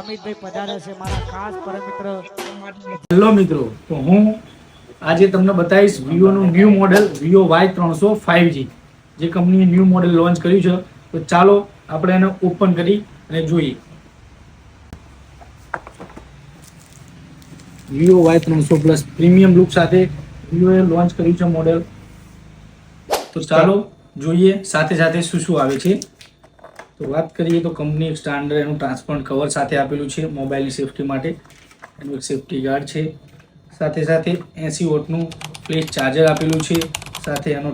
અમિતભાઈ પધાર્યા છે મારા ખાસ પરમ મિત્ર. હેલો મિત્રો, તો હું આજે તમને બતાવીશ વિવોનું new model Vivo Y300 5G જે કંપનીએ ન્યૂ મોડેલ લોન્ચ કર્યું છે. તો ચાલો આપણે એને ઓપન કરી અને જોઈએ. Vivo Y300 plus premium look સાથે વિવોએ લોન્ચ કર્યું છે મોડેલ. તો ચાલો જોઈએ સાથે સાથે શું શું આવે છે. તો વાત કરીએ તો કંપની સ્ટાન્ડર્ડ એનું ટ્રાન્સપરન્ટ કવર સાથે આપેલું છે મોબાઈલની સેફટી માટે. એનું એક સેફટી ગાર્ડ છે. સાથે સાથે 80 વોટનું ફ્લેશ ચાર્જર આપેલું છે. સાથે એનો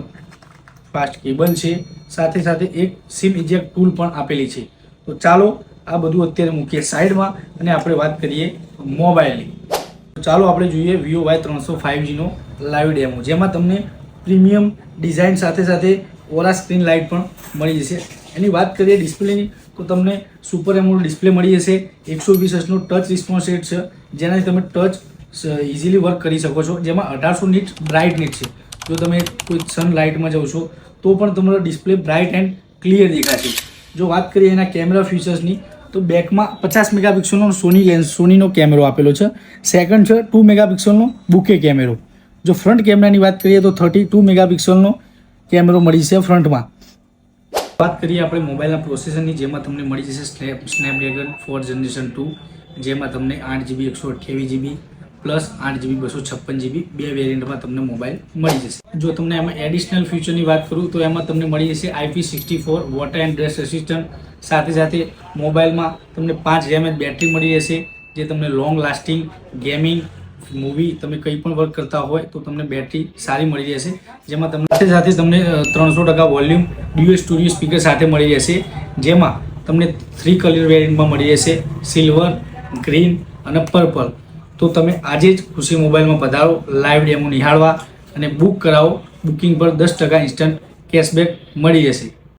ફાસ્ટ કેબલ છે. સાથે સાથે એક સિમ ઇજેક્ટ ટૂલ પણ આપેલી છે. તો ચાલો આ બધું અત્યારે મૂકીએ સાઈડમાં અને આપણે વાત કરીએ મોબાઈલની. તો ચાલો આપણે જોઈએ વિવો Y300 5Gનો લાઈવ ડેમો, જેમાં તમને પ્રીમિયમ ડિઝાઇન સાથે સાથે ઓરા સ્ક્રીન લાઇટ પણ મળી જશે. એની વાત કરીએ ડિસ્પ્લેની તો તમને સુપર એમોલેડ ડિસ્પ્લે મળી જશે. 120 હર્ટ્ઝનો ટચ રિસ્પોન્સ રેટ છે, જેનાથી તમે ટચ ઇઝીલી વર્ક કરી શકો છો. જેમાં 1800 નીટ બ્રાઇટ નીટ છે. જો તમે કોઈ સનલાઇટમાં જાઓ છો તો પણ તમારો ડિસ્પ્લે બ્રાઇટ એન્ડ ક્લિયર દેખાશે. જો વાત કરીએ એના કેમેરા ફીચર્સની તો બેકમાં 50 મેગાપિક્સલનો સોનીનો કેમેરો આપેલો છે. સેકન્ડ છે 2 મેગાપિક્સલનો બુકે કેમેરો. જો ફ્રન્ટ કેમેરાની વાત કરીએ તો 32 મેગાપિક્સલનો કેમેરો મળી છે ફ્રન્ટમાં. વાત કરીએ આપણે મોબાઈલના પ્રોસેસરની, જેમાં તમને મળી જશે સ્નેપડ્રેગન 4 જનરેશન 2, જેમાં તમને 8GB 128GB plus 8GB 256GB બે વેરિયન્ટમાં તમને મોબાઈલ મળી જશે. જો તમને એમાં એડિશનલ ફીચરની વાત કરું તો એમાં તમને મળી જશે IP64 water and dust resistant. સાથે સાથે મોબાઈલમાં તમને 5 mAh બેટરી મળી જશે, જે તમને લોંગ લાસ્ટિંગ ગેમિંગ મૂવી તમે કંઈ પણ વર્ક કરતા હોય તો તમને બેટરી સારી મળી રહેશે. જેમાં તમને સાથે તમને 300% વોલ્યુમ ડ્યુઅલ સ્ટુડિયો સ્પીકર સાથે મળી રહેશે, જેમાં તમને 3 કલર વેરિયન્ટમાં મળી રહેશે, સિલ્વર, ગ્રીન અને પર્પલ. તો તમે આજે જ ખુશી મોબાઈલમાં પધારો, લાઈવ ડેમો નિહાળવા અને બુક કરાવો. બુકિંગ પર 10% ઇન્સ્ટન્ટ કેશબેક મળી જશે.